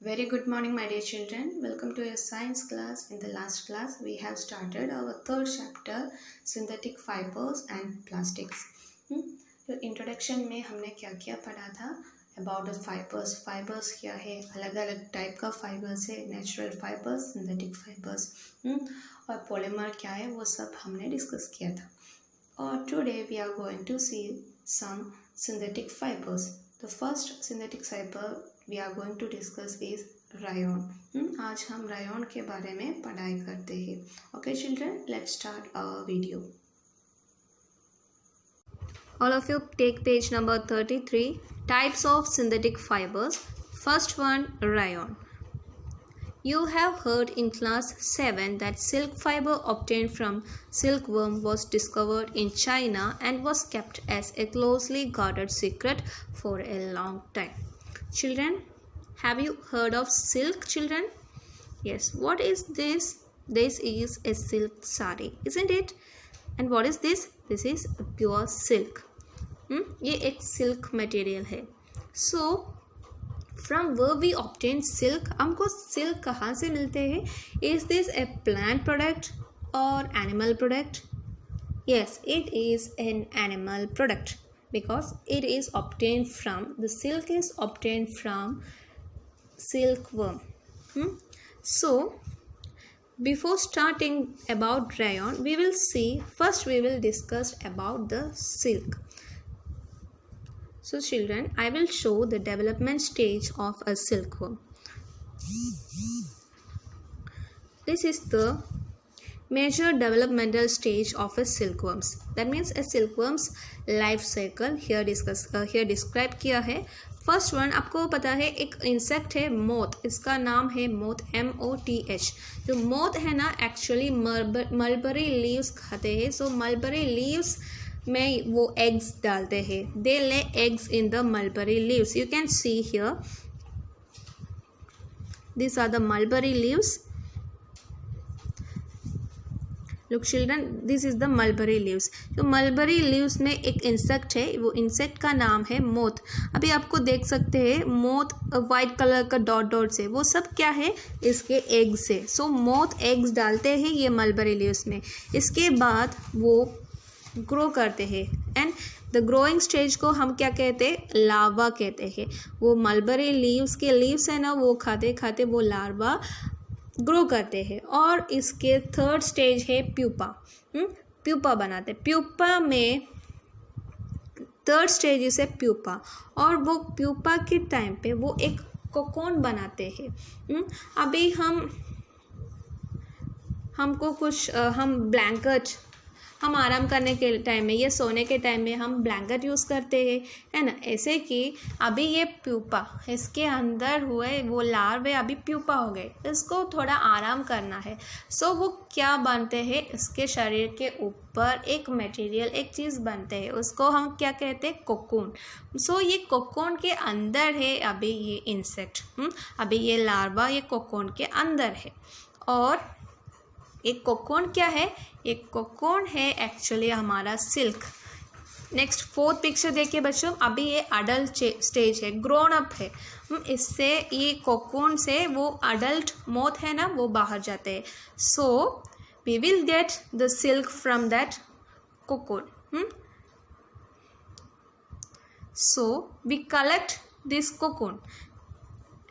Very good morning, my dear children. Welcome to your science class. In the last class, we have started our third chapter, synthetic fibers and plastics. तो introduction में हमने क्या क्या पढ़ा था about the fibres. Fibres क्या है, अलग अलग टाइप का फाइबर्स है, नेचुरल फाइबर्स, सिंथेटिक फाइबर्स और पॉलीमर क्या है, वो सब हमने डिस्कस किया था. और today we are going to see some synthetic fibers. The first synthetic fiber we are going to discuss is rayon. आज हम rayon के बारे में पढ़ाई करते हैं. Okay children, let's start our video. All of you take page number 33. Types of synthetic fibers. First one, rayon. You have heard in class 7 that silk fiber obtained from silkworm was discovered in China and was kept as a closely guarded secret for a long time. Children, have you heard of silk, children? Yes, what is this? This is a silk sari, isn't it? And what is this? This is pure silk. ये एक silk material है. So, from where we obtain silk. हमको silk कहाँ से मिलते हैं? Is this a plant product और animal product? Yes, it is an animal product because it is obtain from the silk is obtain from silk worm. So before starting about rayon, we will see, first we will discuss about the silk. So children, I will show the development stage of a silkworm. This is the major developmental stage of a silkworms. That means a silkworm's life cycle here describe किया है. First one आपको पता है एक insect है moth, इसका नाम है मोथ, MOTH. जो मोथ है ना एक्चुअली मलबरी लीव्स खाते हैं. सो मलबरी लीव्स में वो एग्स डालते हैं. They lay eggs in the mulberry leaves. You can see here these are the mulberry leaves. Look children, this is the mulberry leaves. तो mulberry leaves में एक insect है, वो इंसेक्ट का नाम है मोथ. अभी आपको देख सकते हैं मोथ वाइट कलर का डॉट डॉट से, वो सब क्या है? इसके एग्स है. सो मोथ एग्स डालते हैं ये मलबरी लीव्स में. इसके बाद वो ग्रो करते हैं एंड द ग्रोइंग स्टेज को हम क्या कहते हैं? लार्वा कहते हैं. वो मलबरी लीव्स के लीव्स है ना, वो खाते खाते वो लार्वा ग्रो करते हैं. और इसके थर्ड स्टेज है प्यूपा. प्यूपा बनाते. प्यूपा में थर्ड स्टेज इसे प्यूपा. और वो प्यूपा के टाइम पे वो एक कोकोन बनाते हैं. अभी हमको कुछ हम ब्लैंकेट, हम आराम करने के टाइम में या सोने के टाइम में हम ब्लैंकेट यूज़ करते हैं, है ना. ऐसे कि अभी ये प्यूपा, इसके अंदर हुए वो लार्वे अभी प्यूपा हो गए, इसको थोड़ा आराम करना है. सो वो क्या बनते हैं? इसके शरीर के ऊपर एक मटेरियल, एक चीज़ बनते हैं, उसको हम क्या कहते हैं? कोकून. सो ये कोकून के अंदर है अभी ये इंसेक्ट. अभी ये लार्वा ये कोकून के अंदर है. और एक कोकोन क्या है? एक कोकोन है एक्चुअली हमारा सिल्क. नेक्स्ट फोर्थ पिक्चर देखिए बच्चों. अभी ये अडल्ट स्टेज है, ग्रोन अप है. इससे ये कोकोन से वो अडल्ट मोथ है ना, वो बाहर जाते हैं. So we will get the silk from that cocoon. So we collect this cocoon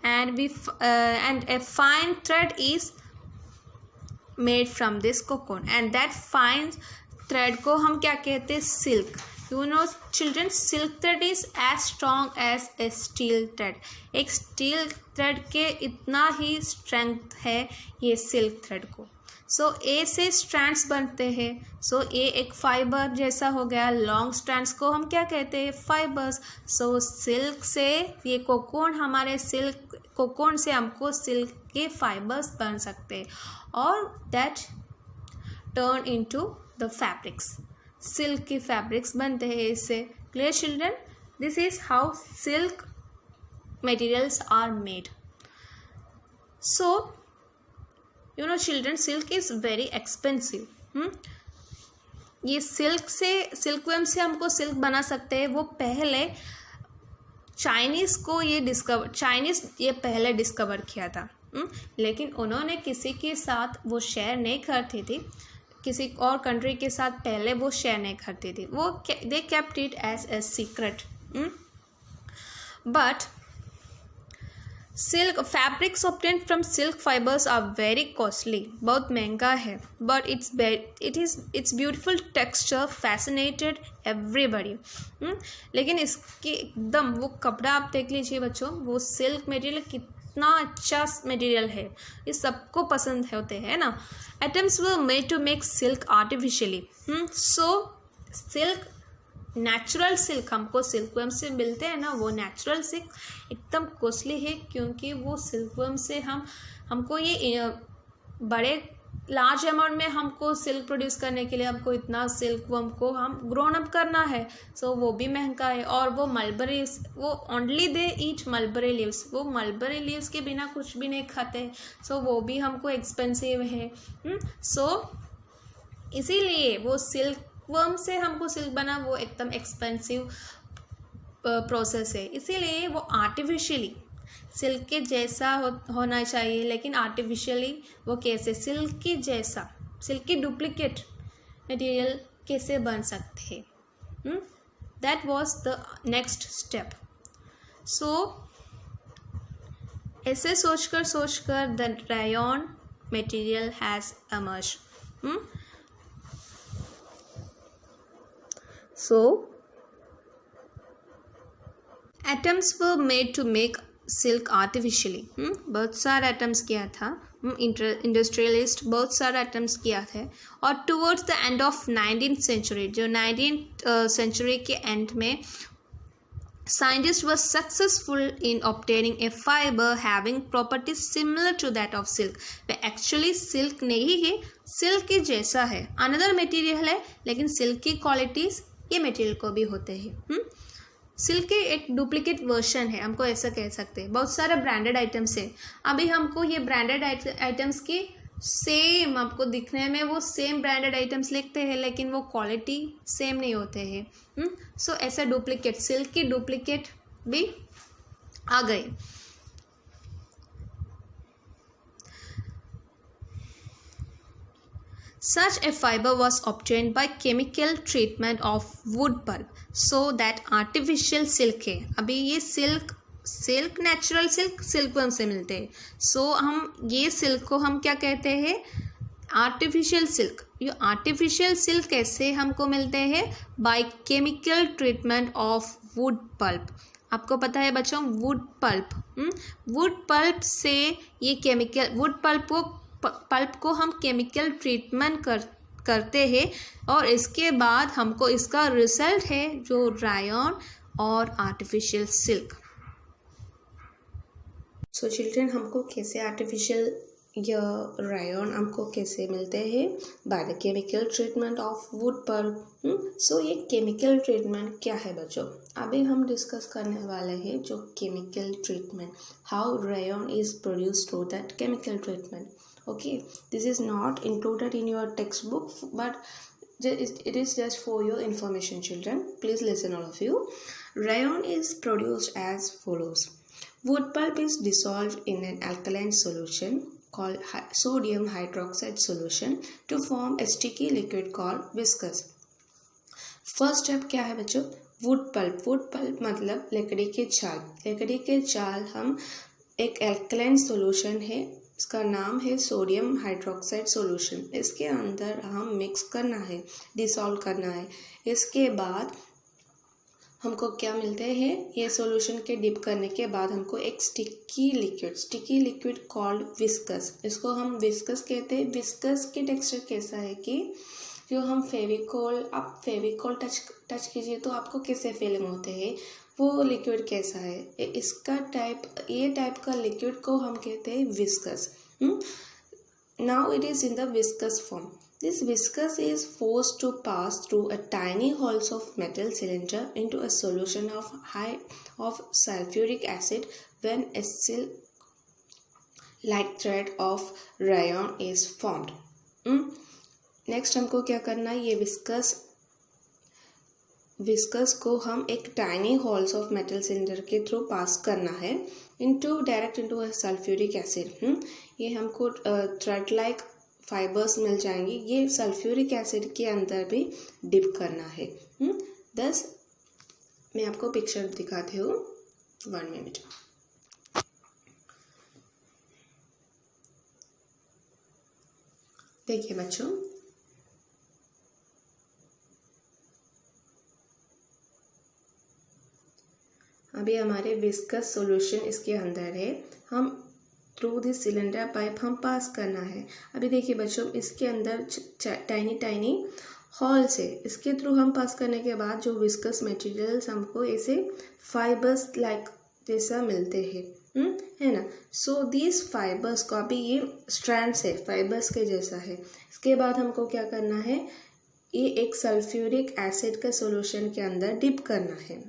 and a fine thread is made from this cocoon and that fine thread को हम क्या कहते हैं? Silk. You know children, silk thread is as strong as a steel thread. एक steel thread के इतना ही strength है ये सिल्क थ्रेड को. सो ए से स्ट्रैंड्स बनते हैं. सो ए एक फाइबर जैसा हो गया. लॉन्ग स्ट्रैंड्स को हम क्या कहते हैं? फाइबर्स. सो सिल्क से ये कोकोन, हमारे सिल्क कोकोन से हमको सिल्क के फाइबर्स बन सकते हैं और that turn into the fabrics. Silk की फैब्रिक्स बनते हैं इससे. Clear children? This is how silk materials are made. So you know children, silk is very expensive. ये सिल्कवर्म से हमको सिल्क बना सकते हैं. वो पहले चाइनीज़ ये पहले डिस्कवर किया था, लेकिन उन्होंने किसी के साथ वो शेयर नहीं करती थी, किसी और कंट्री के साथ पहले वो शेयर नहीं करती थी, वो they kept it as a secret. But silk fabrics obtained from silk fibres are very costly, बहुत महंगा है, but it's beautiful texture fascinated everybody. लेकिन इसकी एकदम वो कपड़ा आप देख लीजिए बच्चों, वो सिल्क मटेरियल कितना अच्छा मटेरियल है, ये सबको पसंद होते हैं ना। Attempts were made to make silk artificially, so silk natural silk, हमको सिल्कवर्म से मिलते हैं ना, वो नेचुरल सिल्क एकदम कॉस्टली है, क्योंकि वो सिल्कवर्म से हमको ये बड़े लार्ज अमाउंट में हमको सिल्क प्रोड्यूस करने के लिए हमको इतना सिल्कवर्म को हम ग्रोन अप करना है, सो वो भी महंगा है। और वो मलबरी, वो only they eat mulberry leaves, वो मलबरी लीव्स के बिना कुछ भी नहीं खाते, सो वो भी हमको एक्सपेंसिव है। सो इसीलिए वो सिल्कवर्म से हमको सिल्क बना वो एकदम एक्सपेंसिव प्रोसेस है, इसीलिए वो आर्टिफिशियली सिल्क के जैसा होना चाहिए, लेकिन आर्टिफिशियली वो कैसे सिल्क की जैसा, सिल्क की डुप्लीकेट मटेरियल कैसे बन सकते हैं, that was the next step. So ऐसे सोचकर the rayon material has emerged। So atoms were made to make silk artificially, बहुत सारे एटम्स किया था, इंडस्ट्रियलिस्ट बहुत सारे एटम्स किया थे। और towards the end of 19th century, जो 19th सेंचुरी के एंड में scientists were successful in obtaining a fiber having properties similar to that of silk। Way actually silk नहीं है, सिल्क के जैसा है, अनदर मटेरियल है, लेकिन सिल्क की क्वालिटीज़ ये मटेरियल को भी होते हैं। सिल्क के एक डुप्लीकेट वर्जन है, हमको ऐसा कह सकते हैं। बहुत सारे ब्रांडेड आइटम्स है, अभी हमको ये ब्रांडेड आइटम्स की सेम आपको दिखने में वो सेम ब्रांडेड आइटम्स लिखते हैं, लेकिन वो क्वालिटी सेम नहीं होते हैं। सो ऐसा डुप्लीकेट, सिल्क की डुप्लीकेट भी आ गए। Such a fiber was obtained by chemical treatment of wood pulp so that artificial silk है। अभी ये सिल्क नेचुरल सिल्कवर्म से मिलते हैं, सो हम ये सिल्क को हम क्या कहते हैं, आर्टिफिशियल सिल्क। ये आर्टिफिशियल सिल्क कैसे हमको मिलते हैं, bye chemical treatment of wood pulp. आपको पता है बच्चों वुड पल्प से ये केमिकल वुड पल्प को हम केमिकल ट्रीटमेंट करते हैं, और इसके बाद हमको इसका रिजल्ट है जो रायन और आर्टिफिशियल सिल्क। सो चिल्ड्रन, हमको कैसे आर्टिफिशियल या रायन हमको कैसे मिलते हैं, by the chemical treatment of wood pulp. So ये केमिकल ट्रीटमेंट क्या है बच्चों, अभी हम डिस्कस करने वाले हैं जो chemical treatment, how Ryan is produced through that chemical treatment. Okay, this is not included in your textbook, but it is just for your information children. Please listen all of you. Rayon is produced as follows. Wood pulp is dissolved in an alkaline solution called sodium hydroxide solution to form a sticky liquid called viscous. First step क्या है बच्चों, wood pulp मतलब लकड़ी के छाल हम एक alkaline solution है, इसका नाम है सोडियम हाइड्रोक्साइड सॉल्यूशन, इसके अंदर हम मिक्स करना है, डिसॉल्व करना है। इसके बाद हमको क्या मिलते हैं, ये सॉल्यूशन के डिप करने के बाद हमको एक स्टिकी लिक्विड कॉल्ड विस्कस, इसको हम विस्कस कहते हैं। विस्कस के टेक्सचर कैसा है कि जो हम आप फेविकोल टच कीजिए तो आपको कैसे फीलिंग होते हैं, वो लिक्विड कैसा है, ये टाइप का लिक्विड को हम कहते हैं viscose. Now it is in the viscose form. This viscose is forced to pass through a tiny holes of metal cylinder into a solution of sulphuric acid when a silk like thread of rayon is formed। Next हमको क्या करना है, ये viscous viscous को हम एक tiny holes of metal cylinder के through pass करना है डायरेक्ट इनटू सल्फ्यूरिक एसिड। ये हमको थ्रेड लाइक फाइबर्स मिल जाएंगी, ये सल्फ्यूरिक एसिड के अंदर भी डिप करना है। दस मैं आपको पिक्चर दिखाती हूँ, 1 मिनट। देखिए बच्चों, अभी हमारे विस्कस सॉल्यूशन इसके अंदर है, हम थ्रू दिस सिलेंडर पाइप हम पास करना है। अभी देखिए बच्चों, इसके अंदर टाइनी हॉल्स है, इसके थ्रू हम पास करने के बाद जो विस्कस मटेरियल्स हमको ऐसे फाइबर्स लाइक जैसा मिलते हैं, है ना। सो दिस फाइबर्स को, अभी ये स्ट्रैंड्स है फाइबर्स के जैसा है। इसके बाद हमको क्या करना है, ये एक सल्फ्यूरिक एसिड का सॉल्यूशन के अंदर डिप करना है।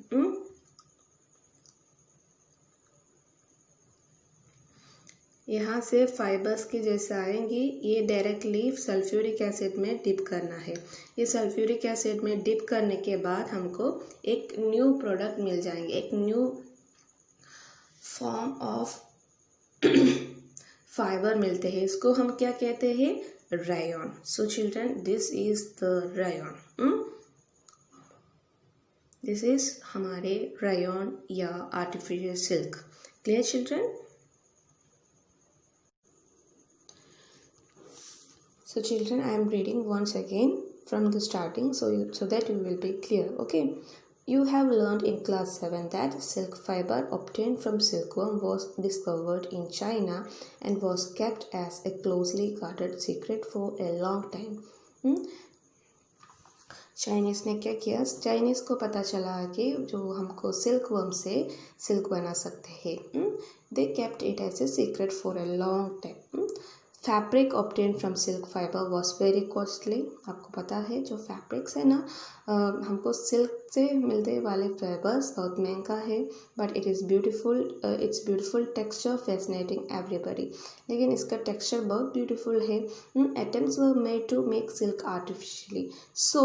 यहाँ से फाइबर्स के जैसा आएंगी, ये डायरेक्टली सल्फ्यूरिक एसिड में डिप करना है। ये सल्फ्यूरिक एसिड में डिप करने के बाद हमको एक न्यू प्रोडक्ट मिल जाएंगे, एक न्यू फॉर्म ऑफ फाइबर मिलते हैं। इसको हम क्या कहते हैं, Ryan. So children, this is the Ryan. This is हमारे रायन या artificial silk. Clear children? So children, I am reading once again from the starting so that you will be clear. Okay, you have learned in class 7 that silk fiber obtained from silkworm was discovered in China and was kept as a closely guarded secret for a long time. Chinese ने क्या किया, Chinese को पता चला कि जो हमको silkworm से सिल्क बना सकते हैं। They kept it as a secret for a long time. Fabric obtain from silk fibre was very costly. आपको पता है जो फैब्रिक्स है ना, हमको सिल्क से मिलने वाले फाइबर्स बहुत महंगा है, but it is beautiful, it's beautiful texture fascinating everybody. लेकिन इसका टेक्सचर बहुत ब्यूटीफुल है। Attempts were made to make silk artificially. So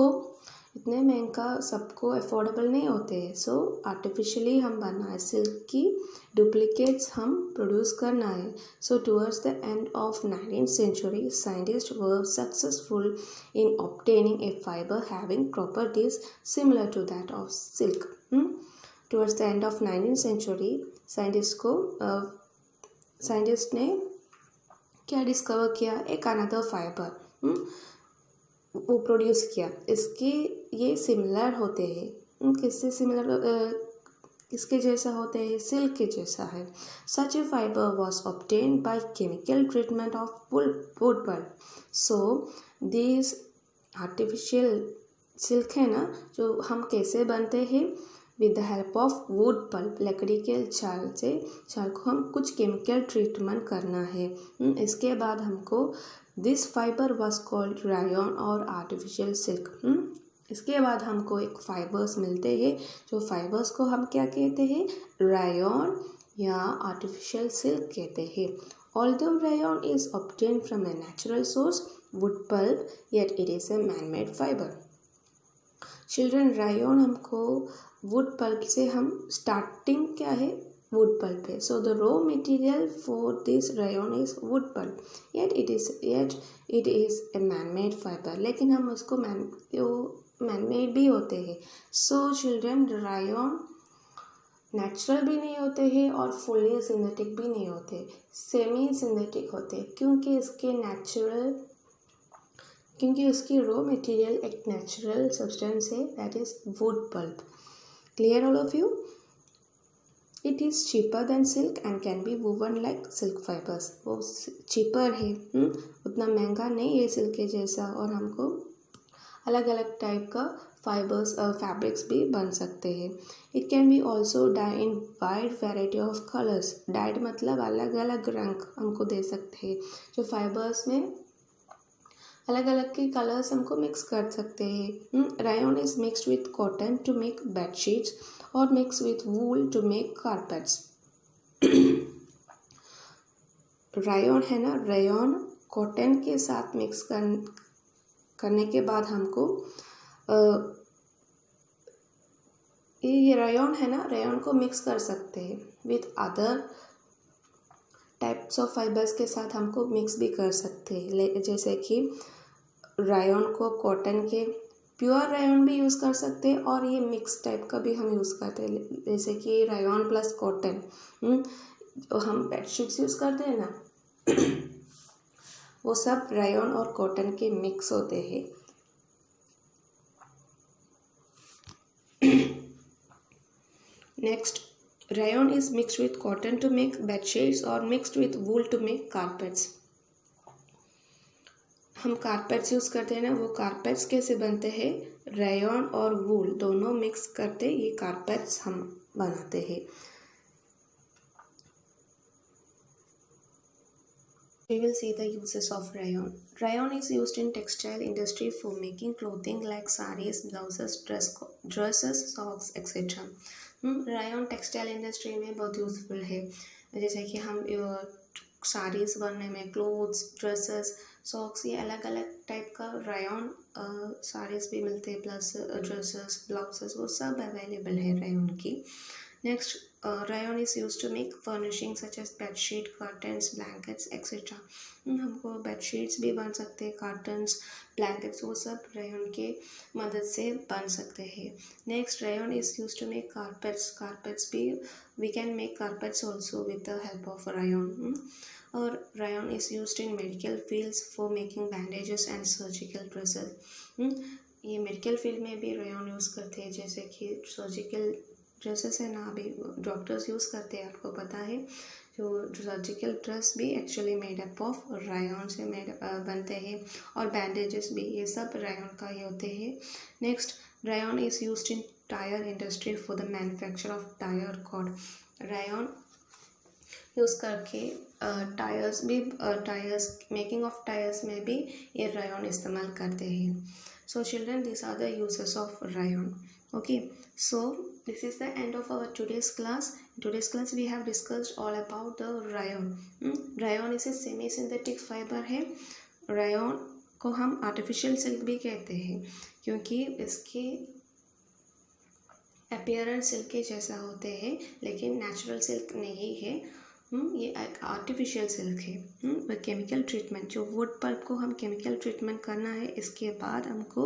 इतने महंगा सबको अफोर्डेबल नहीं होते हैं, सो आर्टिफिशियली हम बनाए सिल्क की डुप्लीकेट्स हम प्रोड्यूस करना है। So towards the end of 19th century, scientists were successful in obtaining a fiber having properties similar to that of silk. Towards the end of 19th century, scientist ने क्या discover किया, एक another fibre वो produce किया। इसके ये similar होते हैं, किससे सिमिलर, किसके जैसा होते हैं, सिल्क के जैसा है। Such a fibre was obtained by chemical treatment of wood pulp. So this artificial silk है ना, जो हम कैसे बनते हैं, with the help of wood pulp, लकड़ी के छाल को हम कुछ केमिकल ट्रीटमेंट करना है। इसके बाद हमको this fibre was called Ryan और आर्टिफिशियल सिल्क। इसके बाद हमको एक फाइबर्स मिलते हैं, जो फाइबर्स को हम क्या कहते हैं, रायन या आर्टिफिशियल सिल्क कहते हैं। Although Ryan is obtained from a natural source, wood pulp, yet it is a man made fibre. Children, Ryan हमको वुड पल्प से, हम स्टार्टिंग क्या है, वुड पल्प है। So the raw material for this Ryan is wood pulp, yet it is a man made fibre. लेकिन हम उसको man made भी होते हैं। सो चिल्ड्रन, रायन नेचुरल भी नहीं होते हैं और फुल्ली सिंथेटिक भी नहीं होते, सेमी सिंथेटिक होते हैं, क्योंकि उसकी रॉ मटेरियल एक नेचुरल सब्सटेंस है, that is wood pulp. Clear all of you? It is cheaper than silk and can be woven like silk fibres. वो चीपर है, उतना महंगा नहीं है सिल्क के जैसा, और हमको अलग अलग टाइप का फाइबर्स फैब्रिक्स भी बन सकते हैं। It can be also dye in wide variety of colours. Dyed मतलब अलग अलग रंग हमको दे सकते हैं, जो फाइबर्स में अलग अलग के कलर्स हमको मिक्स कर सकते हैं। Rayon is mixed with cotton to make bedsheets और mix with wool to make carpets. Rayon है ना, रायन कॉटन के साथ मिक्स करने के बाद हमको ये रेयॉन है ना, रेयॉन को मिक्स कर सकते हैं with other types of fibres के साथ, हमको मिक्स भी कर सकते हैं। जैसे कि रेयॉन को कॉटन के प्योर रेयॉन भी यूज़ कर सकते हैं और ये मिक्स टाइप का भी हम यूज़ करते हैं, जैसे कि रेयॉन प्लस कॉटन। जो हम बेडशीट्स यूज़ करते हैं ना वो सब रेयॉन और कॉटन के मिक्स होते हैं। Next, rayon is mixed with cotton to make bed sheets or mixed with wool to make carpets। हम कारपेट्स यूज़ करते हैं ना, वो कारपेट्स कैसे बनते हैं, रेयॉन और वूल दोनों मिक्स करते ये कारपेट्स हम बनाते हैं। We will see the uses of rayon. Rayon is used in textile industry for making clothing like sarees, blouses, dresses, socks, etc. Ryan textile industry में बहुत यूज़फुल है, जैसे कि हम साड़ीज़ बनने में, क्लोथ्स, ड्रेसेस, सॉक्स, ये अलग अलग टाइप का रायन साड़ीज़ भी मिलते हैं, प्लस ड्रेसेस, ब्लाउजेस, वो सब अवेलेबल है रायन की। Next, rayon is used to make furnishing such as bedsheet, curtains, blankets, etc. हमको bedsheets भी बन सकते हैं, curtains, blankets, वो सब rayon के मदद से बन सकते हैं। Next, rayon is used to make carpets। carpets भी we can make carpets also with the help of rayon। और rayon is used in medical fields for making bandages and surgical dresses। ये medical field में भी rayon use करते हैं, जैसे कि surgical dresses है ना, अभी डॉक्टर्स यूज़ करते हैं, आपको पता है। जो सर्जिकल ड्रेस भी actually made up of Ryan से बनते हैं, और बैंडेजेस भी ये सब रायन का ही होते हैं। Next, rayon is used in tyre industry for the manufacture of tyre cord. Rayon use करके टायर्स मेकिंग ऑफ टायर्स में भी ये रायन इस्तेमाल करते हैं। So children, this are the uses of rayon. Okay, so this is the end of our today's class. In today's class we have discussed all about the rayon। rayon इसे semi synthetic fibre है। rayon को हम artificial silk भी कहते हैं, क्योंकि इसके appearance silk के जैसा होते हैं, लेकिन नेचुरल सिल्क नहीं है। ये एक आर्टिफिशियल सिल्क है। वह केमिकल ट्रीटमेंट, जो वुड पल्प को हम केमिकल ट्रीटमेंट करना है, इसके बाद हमको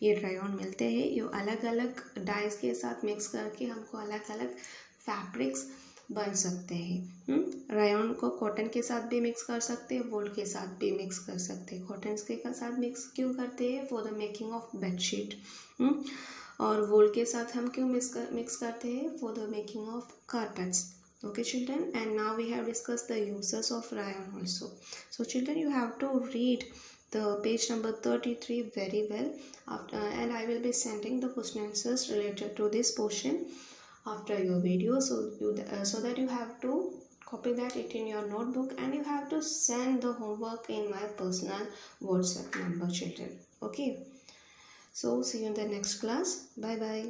ये रायन मिलते हैं। ये अलग अलग डाइज के साथ मिक्स करके हमको अलग अलग फैब्रिक्स बन सकते हैं। रायन को कॉटन के साथ भी मिक्स कर सकते हैं, वुल के साथ भी मिक्स कर सकते हैं। कॉटन के साथ मिक्स क्यों करते हैं, for the making of bedsheet. और वुल के साथ हम क्यों मिक्स करते हैं, for the making of carpets. Okay children, and now we have discussed the uses of rayon also. So children, you have to read the page number 33 very well, and I will be sending the question answers related to this portion after your video, so that you have to copy that it in your notebook, and you have to send the homework in my personal WhatsApp number children. Okay, so see you in the next class. Bye bye.